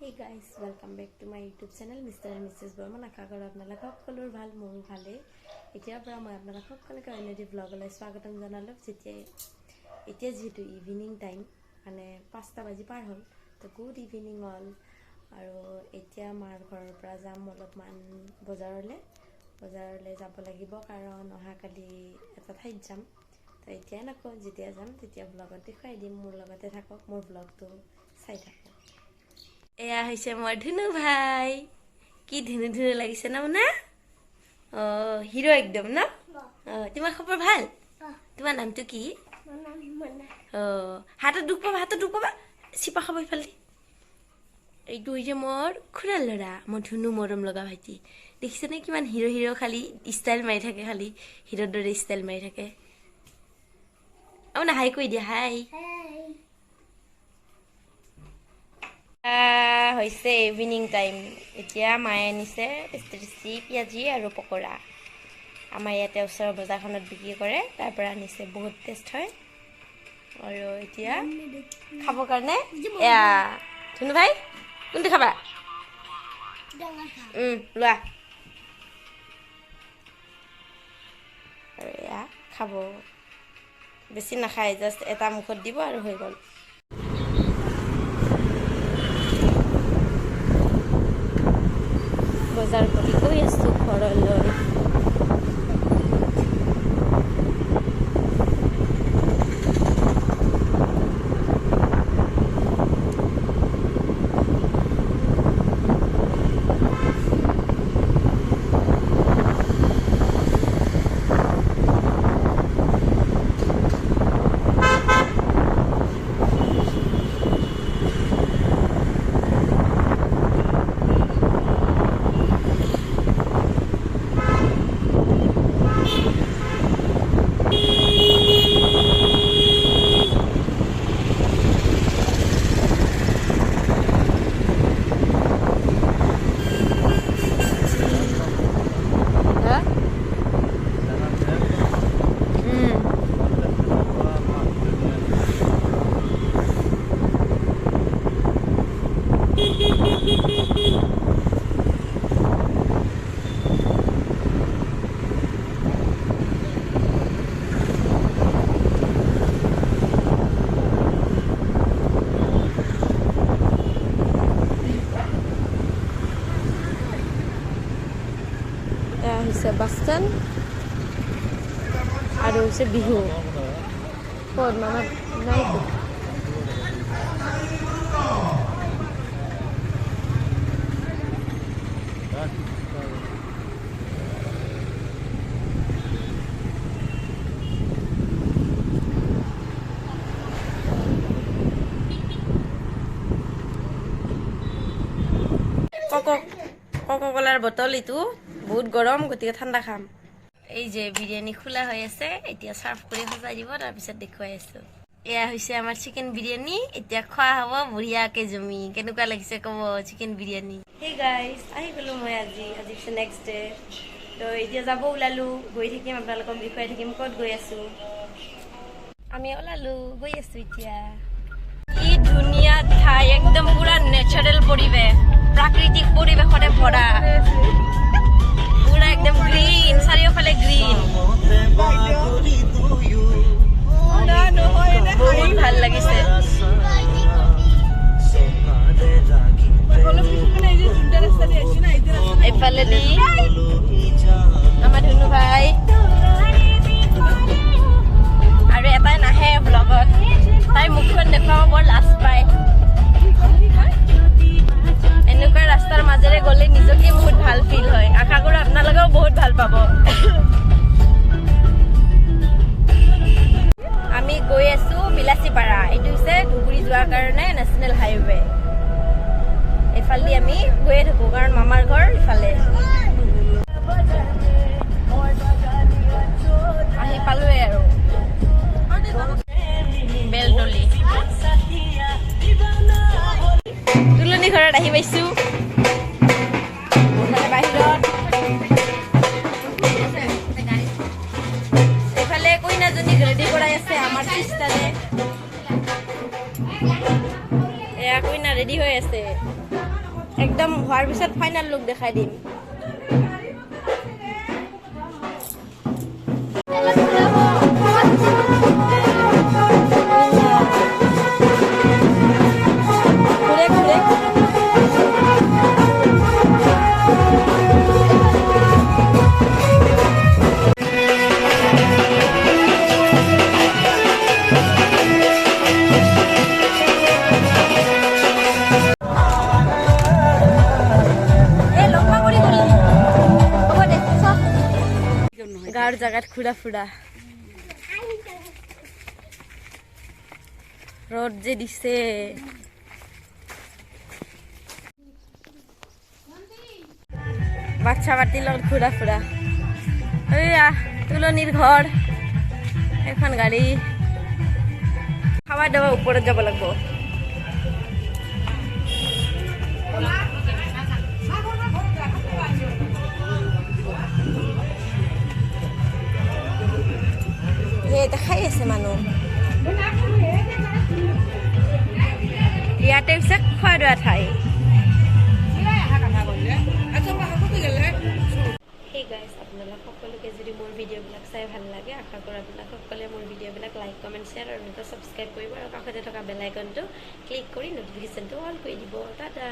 Hey guys, welcome back to my YouTube channel Mr. and Mrs. Burman. আশা কৰোঁ আপোনালোক সকলোৰ ভাল, মোৰো ভালেই। এতিয়াৰ পৰা মই আপোনালোক সকলোকে অন্য এটি ব্লগলৈ স্বাগতম জনালোঁ। এতিয়া যিহেতু ইভিনিং টাইম, মানে 5টা বাজি পাৰ হ'ল, তো গুড ইভিনিং অল। আৰু এতিয়া মাৰ ঘৰৰ পৰা যাম অলপমান বজাৰলৈ যাব লাগিব, কাৰণ অহাকালি এটা ঠাইত যাম। তো এতিয়াই নকওঁ, যেতিয়া যাম তেতিয়া ব্লগত দেখুৱাই দিম। মোৰ লগতে থাকক, মোৰ ব্লগটো চাই থাকক। এয়া হৈছে মোৰ ধুনু ভাই, কি ধুনু ধুনু লাগিছে না মানে? হিৰো একদম ন? তোমাৰ খবৰ ভাল? তোমাৰ নামটো কি? হাতত দুখ পাবা চিপা খাব ইফালে। এইটো হৈছে মোৰ খুৰাৰ ল'ৰা, মোৰ ধুনু মৰম লগা ভাইটি। দেখিছেনে কিমান হিৰো খালি ষ্টাইল মাৰি থাকে, খালি হিৰোৰ দৰে ষ্টাইল মাৰি থাকে। মানে হাই কৈ দিয়া, হাই। হৈছে ইভিনিং টাইম। এতিয়া মায়ে আনিছে টেষ্টি পিঁয়াজি আৰু পকৰা। আমাৰ ইয়াতে ওচৰৰ বজাৰখনত বিক্ৰী কৰে, তাৰ পৰা আনিছে, বহুত টেষ্ট হয়। আৰু এতিয়া খাবৰ কাৰণে এয়া ধুনু ভাই, কোনটো খাবা? লোৱা। আৰু এয়া খাব, বেছি নাখায়, জাষ্ট এটা মুখত দিব আৰু হৈ গ'ল। বজাৰ কৰি গৈ আছোঁ ঘৰলৈ। হৈছে বাছ ষ্টেণ্ড আৰু হৈছে বিহু ক'ত মানে নাইতো। কক'কলাৰ বটল, এইটো বহুত গৰম, গতিকে ঠাণ্ডা খাম। এই যে বিৰিয়ানী খোলা হৈ আছে, এতিয়া চাৰ্ভ কৰি সজাই দিব, তাৰপিছত দেখুৱাই আছোঁ। এয়া হৈছে আমাৰ চিকেন বিৰিয়ানী, এতিয়া খোৱা হ'ব বঢ়িয়াকৈ জমি। কেনেকুৱা লাগিছে ক'ব চিকেন বিৰিয়ানী। সেই গাইজ, আহি গ'লোঁ মই আজি পিছে নেক্সট ডে। তো এতিয়া যাব ওলালোঁ, গৈ থাকিম, আপোনালোকক দেখুৱাই থাকিম ক'ত গৈ আছোঁ। আমি ওলালোঁ, গৈ আছোঁ এতিয়া। কি ধুনীয়া ঠাই, একদম পুৰা নেচাৰেল পৰিৱেশ, প্ৰাকৃতিক পৰিৱেশতে ভৰা, পুৰা একদম গ্ৰীণ, চাৰিওফালে গ্ৰীণ। বহুত ভাল লাগিছে। এইফালেদি আমাৰ ধুনু ভাই আৰু এটাই নাহে ব্লগত, তাই মুখখন দেখুৱাব বৰ লাজ পায়। এনেকুৱা ৰাস্তাৰ মাজেৰে গ'লে নিজকে বহুত ভাল ফিল হয়। আশা কৰোঁ আপোনালোকেও বহুত ভাল পাব। আমি গৈ আছোঁ বিলাসীপাৰা। এইটো হৈছে ধুবুৰী যোৱাৰ কাৰণে নেশ্যনেল হাইৱে। এইফালেদি আমি গৈয়ে থাকোঁ, কাৰণ মামাৰ ঘৰ ইফালে। আহি পালোৱে আৰু বেলতলি তুলনি ঘৰত আহি পাইছোঁ। বাহিৰত এইফালে কইনাজনীক ৰেডি কৰাই আছে আমাৰ চিষ্টাৰে। এয়া কইনা ৰেডি হৈ আছে। একদম হোৱাৰ পিছত ফাইনেল লুক দেখাই দিম। গাঁৱৰ জাগাত ঘুৰা ফুৰা ৰ'দ যে দিছে বাচ্চা পাতিৰ লগত ঘুৰা ফুৰা এইয়া তুলনিৰ ঘৰ এখন গাড়ী খাৱা দাৱা ওপৰত যাব লাগিব দেখাই আছে মানুহ ইয়াতে হৈছে খোৱা দোৱা ঠাই সেই গাইজ আপোনালোক সকলোকে যদি মোৰ ভিডিঅ'বিলাক চাই ভাল লাগে আশা কৰা আপোনালোক সকলোৱে মোৰ ভিডিঅ'বিলাক লাইক কমেণ্ট শ্বেয়াৰ আৰু ছাবস্ক্ৰাইব কৰিব আৰু কাষতে থকা বেল আইকনটো ক্লিক কৰি নটিফিকেশ্যনটো অন কৰি দিব টাটা